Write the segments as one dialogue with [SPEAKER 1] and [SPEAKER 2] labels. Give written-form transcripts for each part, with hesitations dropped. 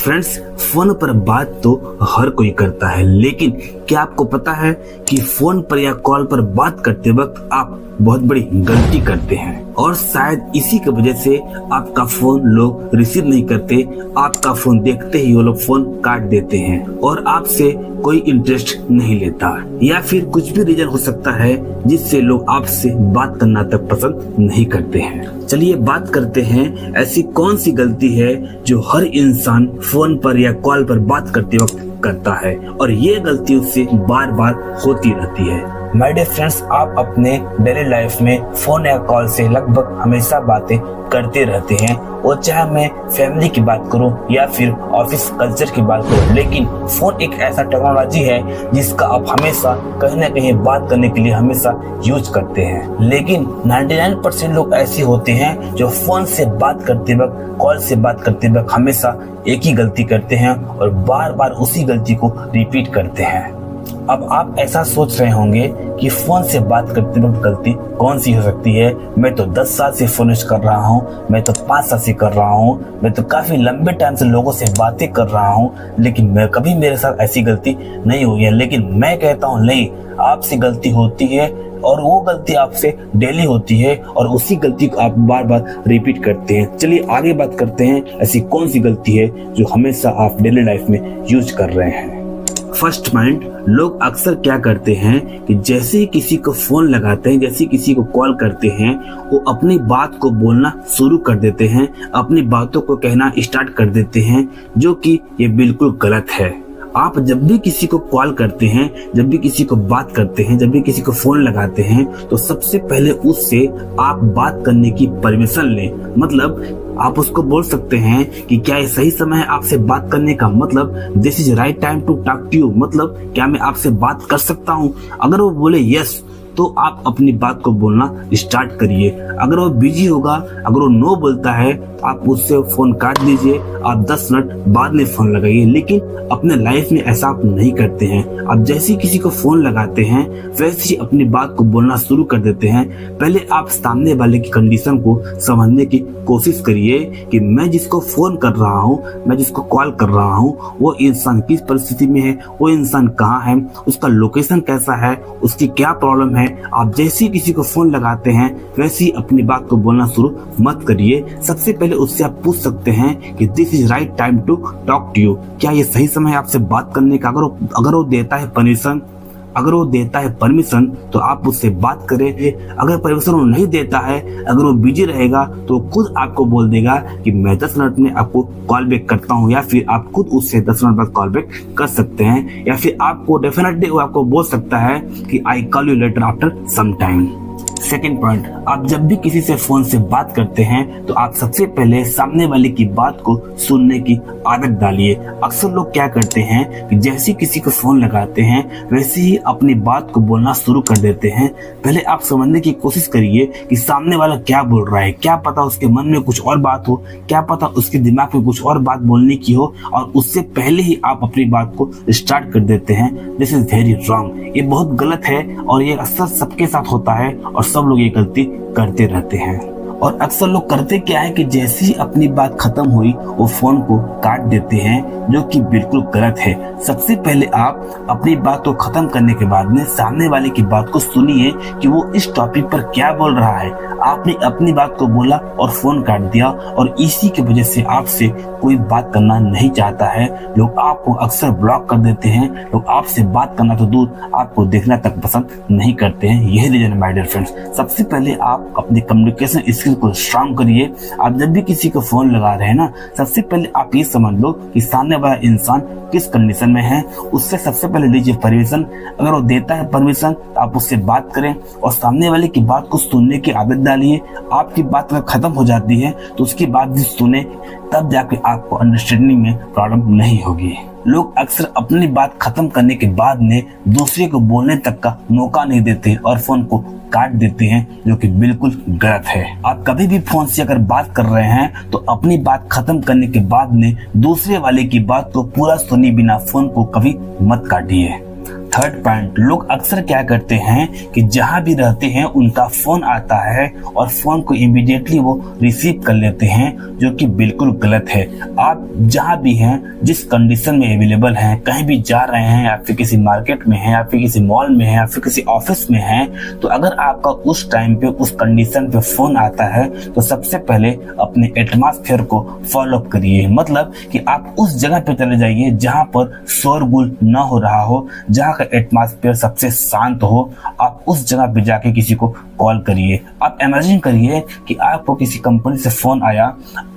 [SPEAKER 1] Friends, phone पर बात तो हर कोई करता है, लेकिन क्या आपको पता है कि फोन पर या कॉल पर बात करते वक्त आप बहुत बड़ी गलती करते हैं और शायद इसी की वजह से आपका फोन लोग रिसीव नहीं करते। आपका फोन देखते ही वो लोग फोन काट देते हैं और आपसे कोई इंटरेस्ट नहीं लेता, या फिर कुछ भी रीजन हो सकता है जिससे लोग आपसे बात करना तक पसंद नहीं करते हैं। चलिए बात करते हैं ऐसी कौन सी गलती है जो हर इंसान फोन पर या कॉल पर बात करते वक्त करता है और ये गलती उससे बार बार होती रहती है। माय डियर फ्रेंड्स, आप अपने डेली लाइफ में फोन या कॉल से लगभग हमेशा बातें करते रहते हैं, और चाहे मैं फैमिली की बात करूं या फिर ऑफिस कल्चर की बात करूं, लेकिन फोन एक ऐसा टेक्नोलॉजी है जिसका आप हमेशा कहीं ना कहीं बात करने के लिए हमेशा यूज करते हैं। लेकिन 99% लोग ऐसे होते हैं जो फोन से बात करते वक्त, कॉल से बात करते वक्त हमेशा एक ही गलती करते हैं और बार बार उसी गलती को रिपीट करते हैं। अब आप ऐसा सोच रहे होंगे कि फोन से बात करते वक्त गलती कौन सी हो सकती है। मैं तो 10 साल से फोन यूज कर रहा हूँ, मैं तो 5 साल से कर रहा हूँ, मैं तो काफी लंबे टाइम से लोगों से बातें कर रहा हूँ, लेकिन मैं कभी मेरे साथ ऐसी गलती नहीं हुई है। लेकिन मैं कहता हूँ नहीं, आपसे गलती होती है और वो गलती आपसे डेली होती है और उसी गलती को आप बार बार रिपीट करते हैं। चलिए आगे बात करते हैं ऐसी कौन सी गलती है जो हमेशा आप डेली लाइफ में यूज कर रहे हैं। फर्स्ट पॉइंट, लोग अक्सर क्या करते हैं कि जैसे ही किसी को फोन लगाते हैं, जैसे ही किसी को कॉल करते हैं, वो अपनी बात को बोलना शुरू कर देते हैं, अपनी बातों को कहना स्टार्ट कर देते हैं, जो कि ये बिल्कुल गलत है। आप जब भी किसी को कॉल करते हैं, जब भी किसी को बात करते हैं, जब भी किसी को फोन लगाते हैं, तो सबसे पहले उससे आप बात करने की परमिशन लें। मतलब आप उसको बोल सकते हैं कि क्या ये सही समय है आपसे बात करने का, मतलब this is right time to talk to you, मतलब क्या मैं आपसे बात कर सकता हूँ। अगर वो बोले यस, तो आप अपनी बात को बोलना स्टार्ट करिए। अगर वो बिजी होगा, अगर वो नो बोलता है, तो आप उससे फोन काट दीजिए, आप 10 मिनट बाद में फोन लगाइए। लेकिन अपने लाइफ में ऐसा आप नहीं करते हैं। आप जैसे ही किसी को फोन लगाते हैं वैसे ही अपनी बात को बोलना शुरू कर देते हैं। पहले आप सामने वाले की कंडीशन को समझने की कोशिश करिए कि मैं जिसको फोन कर रहा हूँ, मैं जिसको कॉल कर रहा हूँ, वो इंसान किस परिस्थिति में है, वो इंसान कहाँ है, उसका लोकेशन कैसा है, उसकी क्या प्रॉब्लम है। आप जैसे ही किसी को फोन लगाते हैं वैसे ही अपनी बात को बोलना शुरू मत करिए। सबसे पहले उससे आप पूछ सकते हैं कि this is right time to talk to you, क्या ये सही समय है आपसे बात करने का। अगर वो देता है परमिशन, तो आप उससे बात करें। अगर परमिशन वो नहीं देता है, अगर वो बिजी रहेगा, तो खुद आपको बोल देगा कि मैं 10 मिनट में आपको कॉल बैक करता हूँ, या फिर आप खुद उससे 10 मिनट बाद कॉल बैक कर सकते हैं, या फिर आपको डेफिनेटली वो आपको बोल सकता है कि I call you later after some time. Second point, आप जब भी किसी से फोन से बात करते हैं तो आप सबसे पहले सामने वाले की बात को सुनने की आदत डालिए। अक्सर लोग क्या करते हैं कि जैसे किसी को फोन लगाते हैं वैसे ही अपनी बात को बोलना शुरू कर देते हैं। पहले आप समझने की कोशिश करिए कि सामने वाला क्या बोल रहा है। क्या पता उसके मन में कुछ और बात हो, क्या पता उसके दिमाग में कुछ और बात बोलने की हो, और उससे पहले ही आप अपनी बात को स्टार्ट कर देते हैं। दिस इज वेरी रॉन्ग, ये बहुत गलत है और ये अक्सर सबके साथ होता है और सब लोग ये गलती करते रहते हैं। और अक्सर लोग करते क्या है कि जैसे ही अपनी बात खत्म हुई वो फोन को काट देते हैं, जो कि बिल्कुल गलत है। सबसे पहले आप अपनी बात को खत्म करने के बाद में सामने वाले की बात को सुनिए कि वो इस टॉपिक पर क्या बोल रहा है। आपने अपनी बात को बोला और फोन काट दिया, और इसी की वजह से आपसे कोई बात करना नहीं चाहता है। लोग आपको अक्सर ब्लॉक कर देते हैं, लोग आपसे बात करना तो दूर, आपको देखना तक पसंद नहीं करते हैं। यही रीजन है माय डियर फ्रेंड्स। सबसे पहले आप अपनी कम्युनिकेशन स्किल को स्ट्रांग करिए। आप जब भी किसी को फोन लगा रहे हैं ना, सबसे पहले आप ये समझ लो कि सामने वाला इंसान किस कंडीशन में है। उससे सबसे पहले लीजिए परमिशन। अगर वो देता है परमिशन तो आप उससे बात करें और सामने वाले की बात को सुनने की आदत डालिए। आपकी बात अगर खत्म हो जाती है तो उसकी बात भी सुने, तब जाके आपको अंडरस्टैंडिंग में प्रॉब्लम नहीं होगी। लोग अक्सर अपनी बात खत्म करने के बाद में दूसरे को बोलने तक का मौका नहीं देते और फोन को काट देते हैं, जो कि बिल्कुल गलत है। आप कभी भी फोन से अगर बात कर रहे हैं तो अपनी बात खत्म करने के बाद में दूसरे वाले की बात को पूरा सुने बिना फोन को कभी मत काटिए। थर्ड पॉइंट, लोग अक्सर क्या करते हैं कि जहां भी रहते हैं उनका फोन आता है और फोन को इमीडिएटली वो रिसीव कर लेते हैं, जो कि बिल्कुल गलत है। आप जहां भी हैं, जिस कंडीशन में अवेलेबल हैं, कहीं भी जा रहे हैं या फिर किसी मार्केट में हैं या फिर किसी मॉल में हैं या फिर किसी ऑफिस में हैं, तो अगर आपका उस टाइम पे उस कंडीशन पे फोन आता है तो सबसे पहले अपने एटमॉस्फेयर को फॉलो अप करिए। मतलब कि आप उस जगह पे चले जाइए जहां पर शोरगुल ना हो रहा हो, जहां का एटमॉस्फेयर सबसे शांत हो। आप उस जगह पे जाके किसी को कॉल करिए। आप इमेजिन करिए कि आपको किसी कंपनी से फोन आया,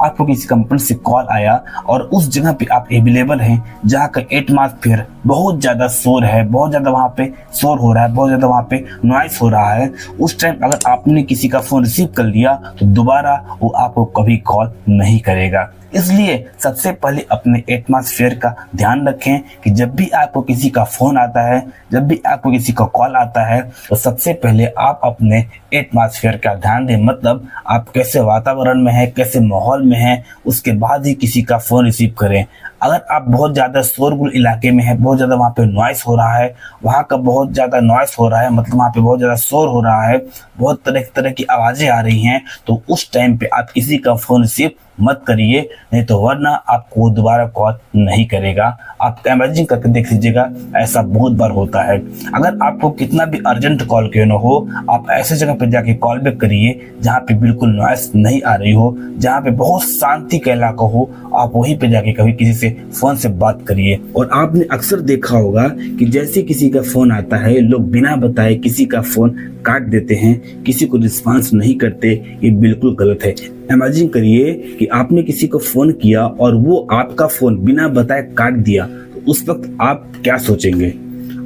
[SPEAKER 1] आपको किसी कंपनी से कॉल आया और उस जगह पे आप अवेलेबल हैं जहां का एटमॉस्फेयर बहुत ज्यादा शोर है, बहुत ज्यादा वहां पे शोर हो रहा है, बहुत ज्यादा वहां पे नॉइस हो रहा है। उस टाइम अगर आपने किसी का फोन रिसीव कर लिया तो दोबारा वो आपको कभी कॉल नहीं करेगा। इसलिए सबसे पहले अपने एटमॉस्फेयर का ध्यान रखें कि जब भी आपको किसी का फोन आता है, जब भी आपको किसी का कॉल आता है, तो सबसे पहले आप अपने एटमॉस्फेयर का ध्यान दें। मतलब आप कैसे वातावरण में हैं, कैसे माहौल में हैं, उसके बाद ही किसी का फोन रिसीव करें। अगर आप बहुत ज्यादा शोरगुल इलाके में हैं, बहुत ज्यादा वहाँ पे नॉइस हो रहा है, वहाँ का बहुत ज्यादा नॉइस हो रहा है, मतलब वहाँ पे बहुत ज्यादा शोर हो रहा है, बहुत तरह की आवाजें आ रही हैं, तो उस टाइम पे आप किसी का फोन रिसीव मत करिए, नहीं तो वरना आपको दोबारा कॉल नहीं करेगा। आप इमेजिन करके देख लीजिएगा, ऐसा बहुत बार होता है। अगर आपको कितना भी अर्जेंट कॉल क्यों ना हो, आप ऐसे जगह पे जाके कॉल बैक करिए जहाँ पे बिल्कुल नॉइस नहीं आ रही हो, जहाँ पे बहुत शांति का इलाका हो। आप वहीं पे जाके कभी किसी से फोन से बात करिए। और आपने अक्सर देखा होगा कि जैसे किसी का फोन आता है, लोग बिना बताए किसी का फोन काट देते हैं, किसी को रिस्पॉन्स नहीं करते। ये बिल्कुल गलत है। इमेजिन करिए कि आपने किसी को फोन किया और वो आपका फोन बिना बताए काट दिया, तो उस वक्त आप क्या सोचेंगे?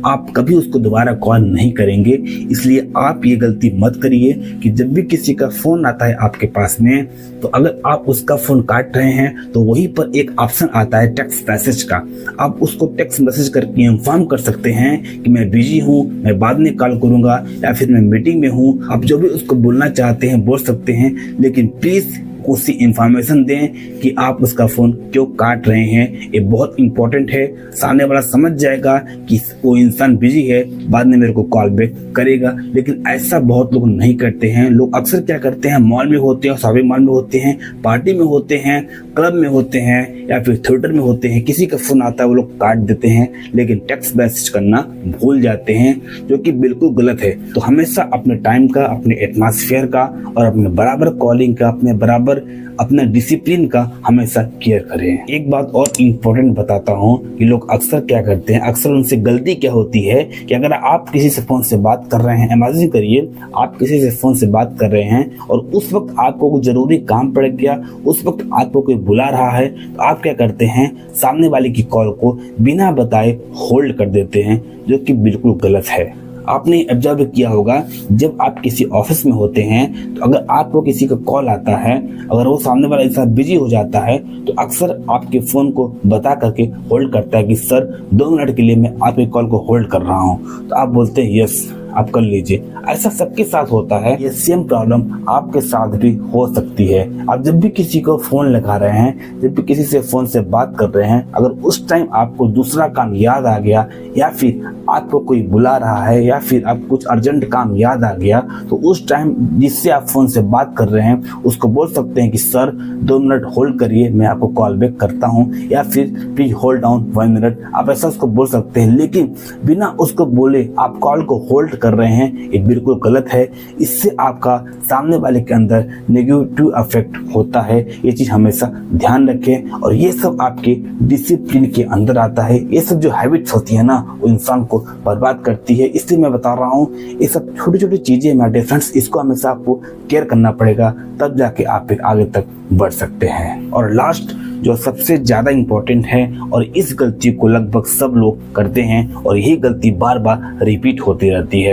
[SPEAKER 1] आप कभी उसको दोबारा कॉल नहीं करेंगे। इसलिए आप ये गलती मत करिए कि जब भी किसी का फोन आता है आपके पास में, तो अगर आप उसका फोन काट रहे हैं तो वहीं पर एक ऑप्शन आता है टेक्स्ट मैसेज का। आप उसको टेक्स्ट मैसेज करके इन्फॉर्म कर सकते हैं कि मैं बिजी हूँ, मैं बाद में कॉल करूंगा, या फिर मैं मीटिंग में हूँ। आप जो भी उसको बोलना चाहते हैं बोल सकते हैं, लेकिन प्लीज उसी इंफॉर्मेशन दें कि आप उसका फोन क्यों काट रहे हैं। ये बहुत इंपॉर्टेंट है। सामने वाला समझ जाएगा कि वो इंसान बिजी है, बाद में मेरे को कॉल बैक करेगा। लेकिन ऐसा बहुत लोग नहीं करते हैं। लोग अक्सर क्या करते हैं, मॉल में होते हैं, शॉपिंग मॉल में होते हैं, पार्टी में होते हैं, क्लब में होते हैं या फिर थिएटर में होते हैं, किसी का फोन आता है वो लोग काट देते हैं, लेकिन टेक्स्ट मैसेज करना भूल जाते हैं, जो कि बिल्कुल गलत है। तो हमेशा अपने टाइम का, अपने एटमॉस्फेयर का और अपने बराबर कॉलिंग का, अपने बराबर अपना डिसिप्लिन का हमेशा केयर करें। एक बात और इम्पोर्टेंट बताता हूँ कि लोग अक्सर क्या करते हैं, अक्सर उनसे गलती क्या होती है कि अगर आप किसी से फोन से बात कर रहे हैं, इमेजिन करिए आप किसी से फोन से बात कर रहे हैं और उस वक्त आपको कोई जरूरी काम पड़ गया, उस वक्त आपको कोई बुला रहा है, तो आप क्या करते हैं, सामने वाले की कॉल को बिना बताए होल्ड कर देते हैं, जो कि बिल्कुल गलत है। आपने ऑब्जर्व किया होगा, जब आप किसी ऑफिस में होते हैं तो अगर आपको किसी का कॉल आता है, अगर वो सामने वाला इंसान बिजी हो जाता है, तो अक्सर आपके फोन को बता करके होल्ड करता है कि सर 2 मिनट के लिए मैं आपके कॉल को होल्ड कर रहा हूँ। तो आप बोलते हैं यस आप कर लीजिए। ऐसा सबके साथ होता है। ये सेम प्रॉब्लम आपके साथ भी हो सकती है। आप जब भी किसी को फोन लगा रहे हैं, जब भी किसी से फोन से बात कर रहे हैं, अगर उस टाइम आपको दूसरा काम याद आ गया या फिर आपको कोई बुला रहा है या फिर आप कुछ अर्जेंट काम याद आ गया, तो उस टाइम जिससे आप फोन से बात कर रहे हैं उसको बोल सकते हैं कि सर 2 मिनट होल्ड करिए, मैं आपको कॉल बैक करता हूँ, या फिर प्लीज होल्ड ऑन 1 मिनट। आप ऐसा उसको बोल सकते हैं, लेकिन बिना उसको बोले आप कॉल को होल्ड कर रहे हैं, ये बिल्कुल गलत है। इससे आपका सामने वाले के अंदर नेगेटिव इफेक्ट होता है। ये चीज हमेशा ध्यान रखें। और ये सब आपके डिसिप्लिन के अंदर आता है। ये सब जो हैबिट्स होती है ना, वो इंसान को बर्बाद करती है। इसलिए मैं बता रहा हूँ, ये सब छोटी छोटी चीजें मेरे फ्रेंड्स, इसको हमेशा आपको केयर करना पड़ेगा, तब जाके आप फिर आगे तक बढ़ सकते हैं। और लास्ट जो सबसे ज्यादा इम्पोर्टेंट है, और इस गलती को लगभग सब लोग करते हैं और यही गलती बार बार रिपीट होती रहती है।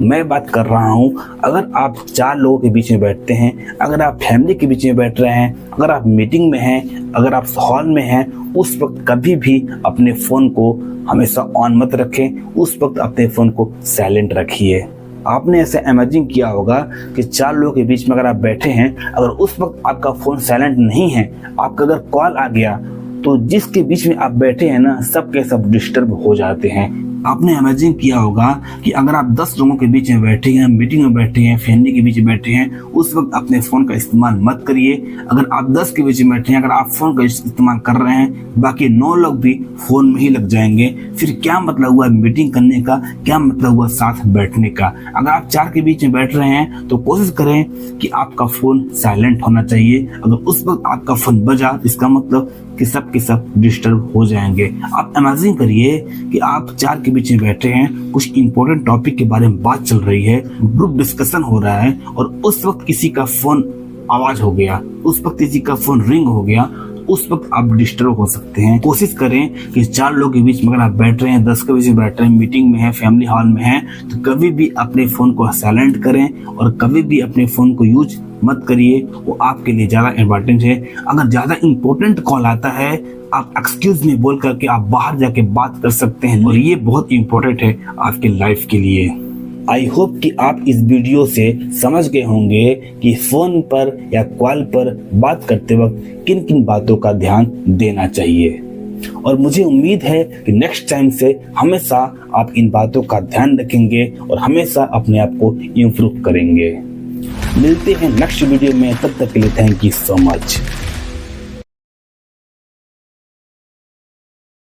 [SPEAKER 1] मैं बात कर रहा हूँ, अगर आप 4 लोगों के बीच में बैठते हैं, अगर आप फैमिली के बीच में बैठ रहे हैं, अगर आप मीटिंग में हैं, अगर आप हॉल में हैं, उस वक्त कभी भी अपने फोन को हमेशा ऑन मत रखें। उस वक्त अपने फोन को साइलेंट रखिए। आपने ऐसे इमेजिन किया होगा कि 4 लोगों के बीच में अगर आप बैठे हैं, अगर उस वक्त आपका फोन साइलेंट नहीं है, आपका अगर कॉल आ गया, तो जिसके बीच में आप बैठे हैं ना, सब के सब डिस्टर्ब हो जाते हैं। आपने इमेजिन किया होगा कि अगर आप 10 लोगों के बीच में बैठे हैं, मीटिंग में बैठे हैं, फैमिली के बीच में बैठे हैं, उस वक्त अपने फोन का इस्तेमाल मत करिए। अगर आप 10 के बीच में बैठे हैं, अगर आप फोन का इस्तेमाल कर रहे हैं, बाकी 9 लोग भी फोन में ही लग जाएंगे, फिर क्या मतलब हुआ मीटिंग करने का, क्या मतलब हुआ साथ बैठने का। अगर आप 4 के बीच में बैठ रहे हैं तो कोशिश करें कि आपका फोन साइलेंट होना चाहिए। अगर उस वक्त आपका फोन बजा, इसका मतलब कि सब के सब डिस्टर्ब हो जाएंगे। आप इमेजिन करिए कि आप 4 के बीच में बैठे हैं, कुछ इंपॉर्टेंट टॉपिक के बारे में बात चल रही है, ग्रुप डिस्कशन हो रहा है, और उस वक्त किसी का फोन आवाज हो गया, उस वक्त किसी का फोन रिंग हो गया, उस वक्त आप डिस्टर्ब हो सकते हैं। कोशिश करें कि 4 लोग के बीच में अगर आप बैठ रहे हैं, 10 के बीच में बैठ रहे हैं, मीटिंग में है, फैमिली हॉल में है, तो कभी भी अपने फोन को साइलेंट करें और कभी भी अपने फोन को यूज मत करिए। वो आपके लिए ज्यादा इम्पोर्टेंट है। अगर ज्यादा इम्पोर्टेंट कॉल आता है, आप एक्सक्यूज मी बोल करके आप बाहर जाके बात कर सकते हैं, और ये बहुत इम्पोर्टेंट है आपके लाइफ के लिए। आई होप कि आप इस वीडियो से समझ गए होंगे कि फोन पर या कॉल पर बात करते वक्त किन किन बातों का ध्यान देना चाहिए, और मुझे उम्मीद है कि नेक्स्ट टाइम से हमेशा आप इन बातों का ध्यान रखेंगे और हमेशा अपने आप को इम्प्रूव करेंगे। मिलते हैं नेक्स्ट वीडियो में, तब तक के लिए थैंक यू सो मच।